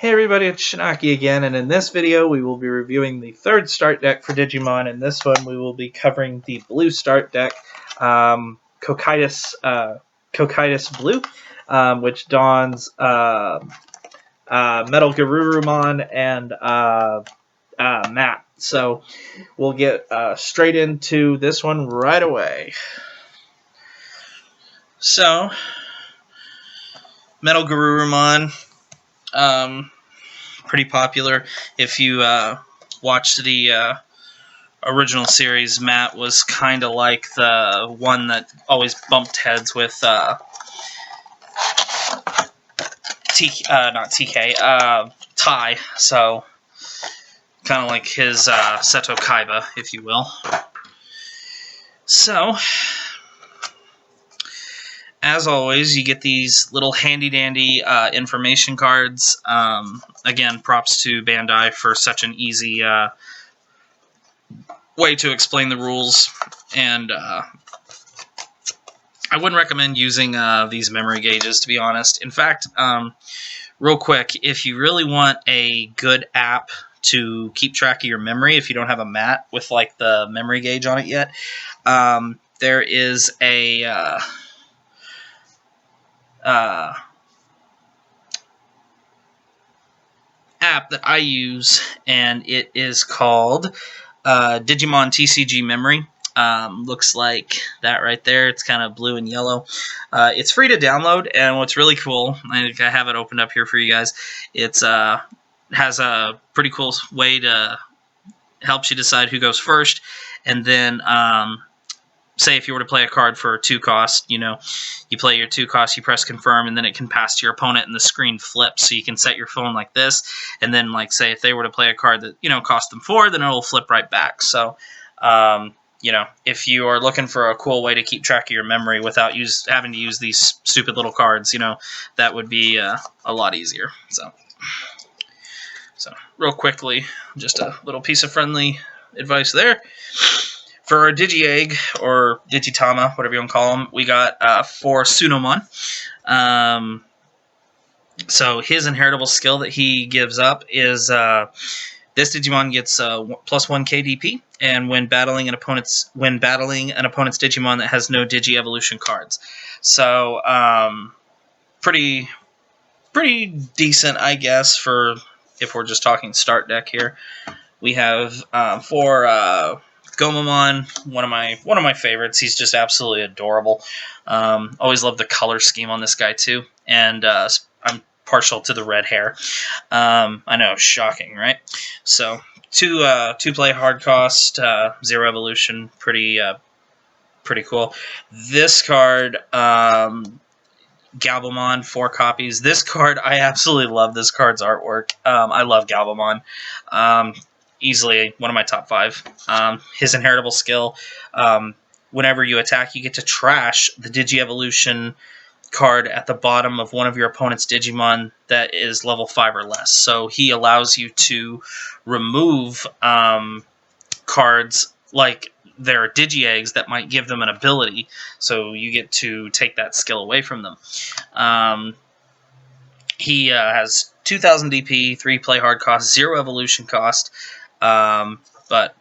Hey everybody, it's Shinaki again, and in this video we will be reviewing the third start deck for Digimon. In this one we will be covering the blue start deck, Cocytus Blue, which dons Metal Garurumon and Matt. So we'll get straight into this one right away. So, Metal Garurumon. Pretty popular. If you watched the original series, Matt was kind of like the one that always bumped heads with not TK, Tai. So kind of like his Seto Kaiba, if you will. So, as always, you get these little handy-dandy information cards. Again, props to Bandai for such an easy way to explain the rules. And I wouldn't recommend using these memory gauges, to be honest. In fact, real quick, if you really want a good app to keep track of your memory, if you don't have a mat with like the memory gauge on it yet, there is a... app that I use, and it is called Digimon TCG Memory. Looks like that right there. It's kind of blue and yellow. It's free to download, and what's really cool, I have it opened up here for you guys. It's has a pretty cool way to helps you decide who goes first, and then say if you were to play a card for 2 cost, you play your 2 cost, you press confirm, and then it can pass to your opponent, and the screen flips. So you can set your phone like this, and then like say if they were to play a card that cost them 4, then it'll flip right back. So if you are looking for a cool way to keep track of your memory without having to use these stupid little cards, that would be a lot easier. So real quickly, just a little piece of friendly advice there. For our Digi-Egg, or Digitama, whatever you want to call them, we got 4 Sunomon. So his inheritable skill that he gives up is this Digimon gets plus 1 KDP, and when battling an opponent's Digimon that has no Digi Evolution cards. So pretty decent, I guess, for if we're just talking start deck here. We have 4 Galimon, one of my favorites. He's just absolutely adorable. Always loved the color scheme on this guy too, and I'm partial to the red hair. I know, shocking, right? So 2 play hard cost, 0 evolution, pretty cool. This card, Galimon, 4 copies. This card, I absolutely love this card's artwork. I love Galimon. Easily one of my top 5. His inheritable skill, whenever you attack, you get to trash the Digi-Evolution card at the bottom of one of your opponent's Digimon that is level 5 or less. So he allows you to remove cards like their Digi-Eggs that might give them an ability, so you get to take that skill away from them. He has 2,000 DP, 3 play hard cost, 0 evolution cost. But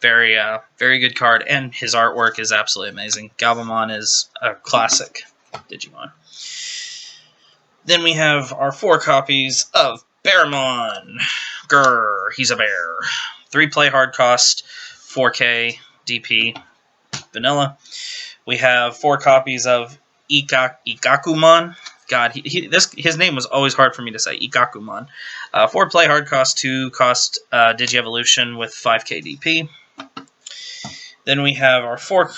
very good card, and his artwork is absolutely amazing. Galimon is a classic Digimon. Then we have our 4 copies of Bearmon. Grr, he's a bear. 3 play hard cost, 4K DP, vanilla. We have 4 copies of Igakuman. God, his name was always hard for me to say. Igakuman. 4 play hard cost, 2 cost Digi-Evolution with 5k DP. Then we have our 4...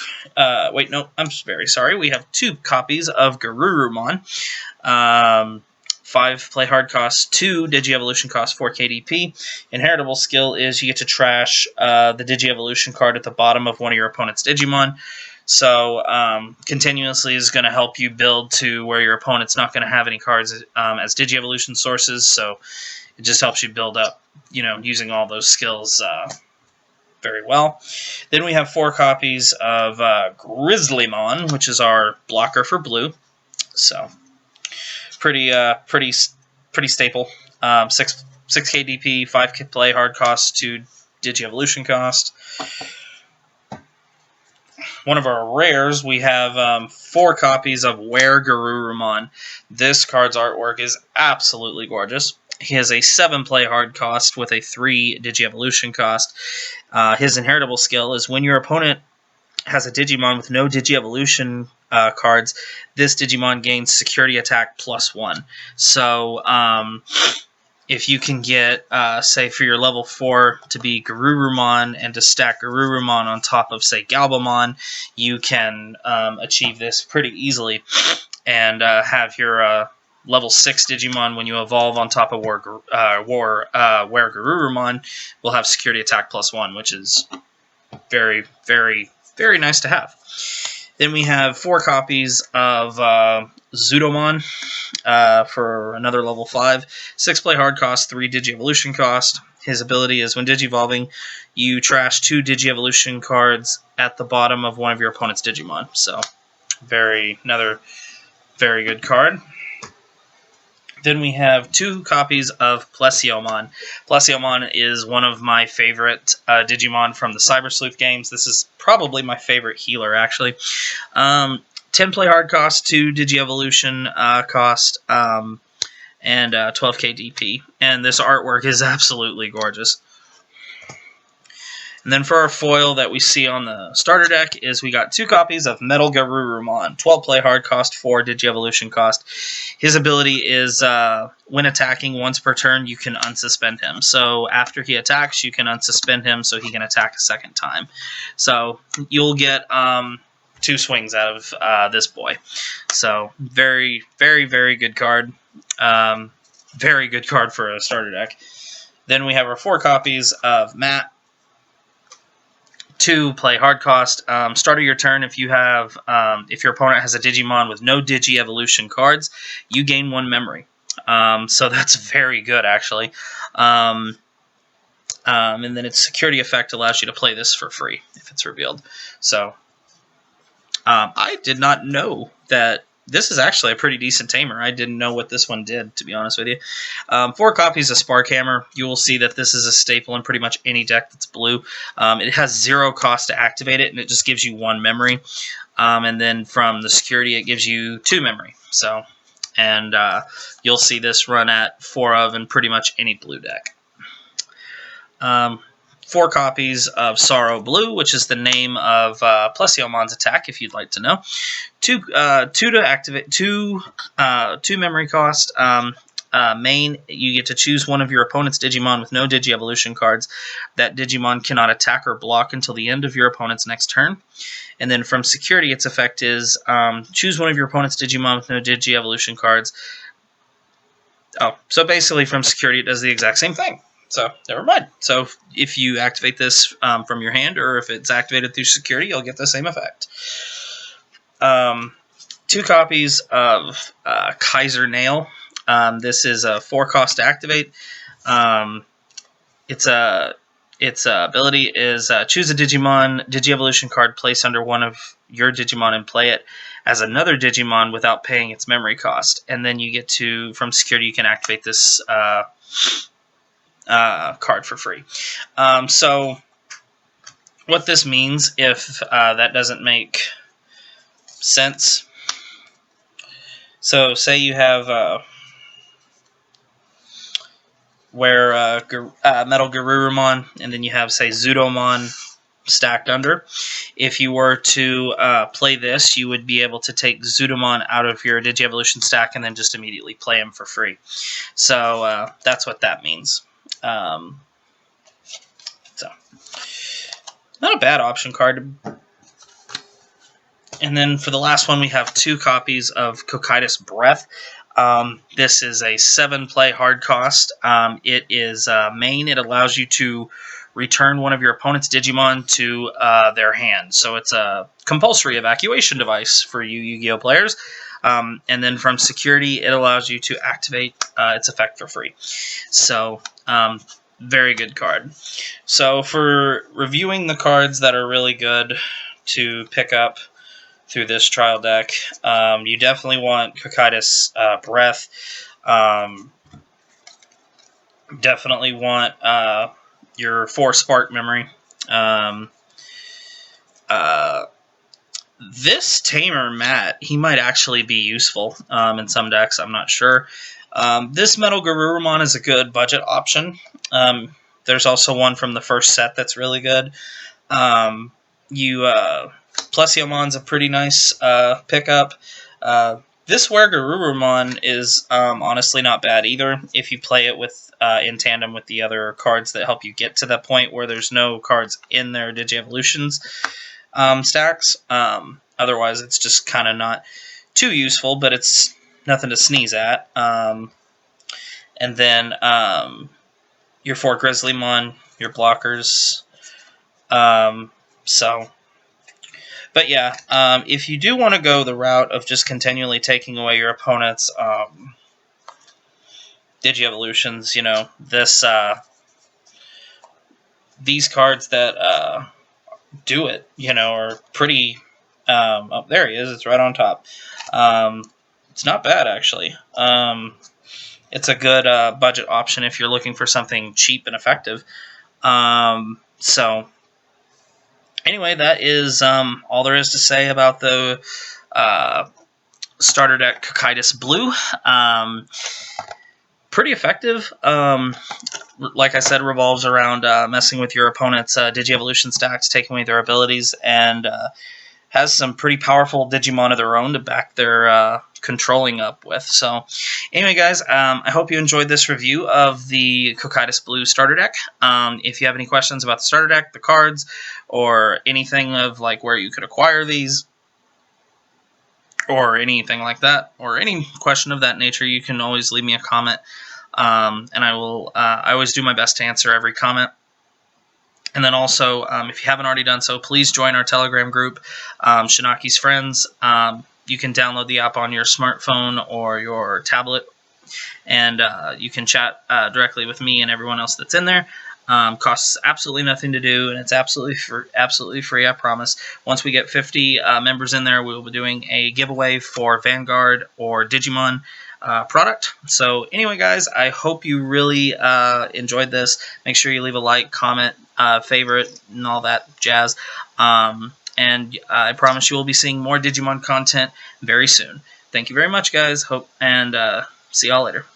wait, no, I'm very sorry. We have 2 copies of Garurumon. 5 play hard cost, 2 Digi-Evolution cost, 4k DP. Inheritable skill is you get to trash the Digi-Evolution card at the bottom of one of your opponent's Digimon. So continuously is going to help you build to where your opponent's not going to have any cards as Digi-Evolution sources. So it just helps you build up, using all those skills very well. Then we have 4 copies of Grizzly Mon, which is our blocker for blue. So pretty staple. 6 KDP, 5 play hard cost, 2 Digi-Evolution cost. One of our rares, we have 4 copies of Rumon. This card's artwork is absolutely gorgeous. He has a 7 play hard cost with a 3 Digi-Evolution cost. His inheritable skill is when your opponent has a Digimon with no Digi-Evolution cards, this Digimon gains security attack +1. So, if you can get, say, for your level 4 to be Garurumon and to stack Garurumon on top of, say, Galimon, you can achieve this pretty easily and have your level 6 Digimon, when you evolve on top of where Garurumon, will have security attack +1, which is very, very, very nice to have. Then we have 4 copies of Zoodomon for another level 5. 6 play hard cost, 3 Digi-Evolution cost. His ability is when Digivolving, you trash 2 Digi-Evolution cards at the bottom of one of your opponent's Digimon. So, another very good card. Then we have 2 copies of Plesiomon. Plesiomon is one of my favorite Digimon from the Cyber Sleuth games. This is probably my favorite healer, actually. 10 play hard cost, 2 Digi-Evolution cost, and 12 KDP. And this artwork is absolutely gorgeous. And then for our foil that we see on the starter deck is we got 2 copies of Metal Garurumon. 12 play hard cost, 4 Digi-Evolution cost. His ability is when attacking once per turn, you can unsuspend him. So after he attacks, you can unsuspend him so he can attack a second time. So you'll get 2 swings out of this boy. So very, very, very good card. Very good card for a starter deck. Then we have our 4 copies of Matt. 2 play hard cost. Start of your turn, if you have, if your opponent has a Digimon with no Digi-Evolution cards, you gain 1 memory. So that's very good, actually. And then its security effect allows you to play this for free if it's revealed. So I did not know that. This is actually a pretty decent tamer. I didn't know what this one did, to be honest with you. 4 copies of Spark Hammer. You will see that this is a staple in pretty much any deck that's blue. It has 0 cost to activate it, and it just gives you 1 memory. And then from the security, it gives you 2 memory. So, and you'll see this run at 4 of in pretty much any blue deck. 4 copies of Sorrow Blue, which is the name of Plesiomon's attack, if you'd like to know. 2 to activate, 2 memory cost. Main, you get to choose one of your opponent's Digimon with no Digi-Evolution cards. That Digimon cannot attack or block until the end of your opponent's next turn. And then from security, its effect is choose one of your opponent's Digimon with no Digi-Evolution cards. Oh, so basically from security, it does the exact same thing. So, never mind. So, if you activate this from your hand, or if it's activated through security, you'll get the same effect. 2 copies of Kaiser Nail. This is a 4 cost to activate. Its ability is choose a Digimon, Digi-Evolution card, place under one of your Digimon, and play it as another Digimon without paying its memory cost. And then you get to, from security, you can activate this card for free. So what this means, if that doesn't make sense, so say you have Metal Garurumon, and then you have, say, Zoodomon stacked under. If you were to play this, you would be able to take Zoodomon out of your Digi-Evolution stack and then just immediately play him for free. So that's what that means. So, not a bad option card. And then for the last one, we have 2 copies of Cocytus Breath. This is a 7 play hard cost. It is main. It allows you to return one of your opponent's Digimon to their hand. So it's a compulsory evacuation device for you Yu-Gi-Oh players. And then from security, it allows you to activate its effect for free. So, very good card. So for reviewing the cards that are really good to pick up through this trial deck, you definitely want Cocytus Breath. Definitely want your 4 spark memory. Um, uh, this Tamer Matt, he might actually be useful in some decks. I'm not sure. This Metal Garurumon is a good budget option. There's also one from the first set that's really good. Um, Plesiomon's a pretty nice pickup. This Garurumon is honestly not bad either if you play it with in tandem with the other cards that help you get to that point where there's no cards in their Digievolutions stacks. Otherwise, it's just kind of not too useful, but it's nothing to sneeze at. And then your 4 Grizzly Mon, your blockers. So, but yeah, if you do want to go the route of just continually taking away your opponent's Digievolutions, you know, these cards that do it, you know, are pretty. Oh, there he is. It's right on top. It's not bad, actually. It's a good budget option if you're looking for something cheap and effective. So, anyway, that is all there is to say about the starter deck Cocytus Blue. Pretty effective. Like I said, revolves around messing with your opponent's Digievolution stacks, taking away their abilities, and has some pretty powerful Digimon of their own to back their controlling up with. So, anyway, guys, I hope you enjoyed this review of the Cocytus Blue starter deck. If you have any questions about the starter deck, the cards, or anything of like where you could acquire these, or anything like that, or any question of that nature, you can always leave me a comment, and I will. I always do my best to answer every comment. And then also, if you haven't already done so, please join our Telegram group, Shinaki's Friends. You can download the app on your smartphone or your tablet, and you can chat directly with me and everyone else that's in there. Costs absolutely nothing to do, and it's absolutely free, I promise. Once we get 50 members in there, we will be doing a giveaway for Vanguard or Digimon product. So anyway, guys, I hope you really enjoyed this. Make sure you leave a like, comment, favorite, and all that jazz. And I promise you will be seeing more Digimon content very soon. Thank you very much, guys. Hope and see y'all later.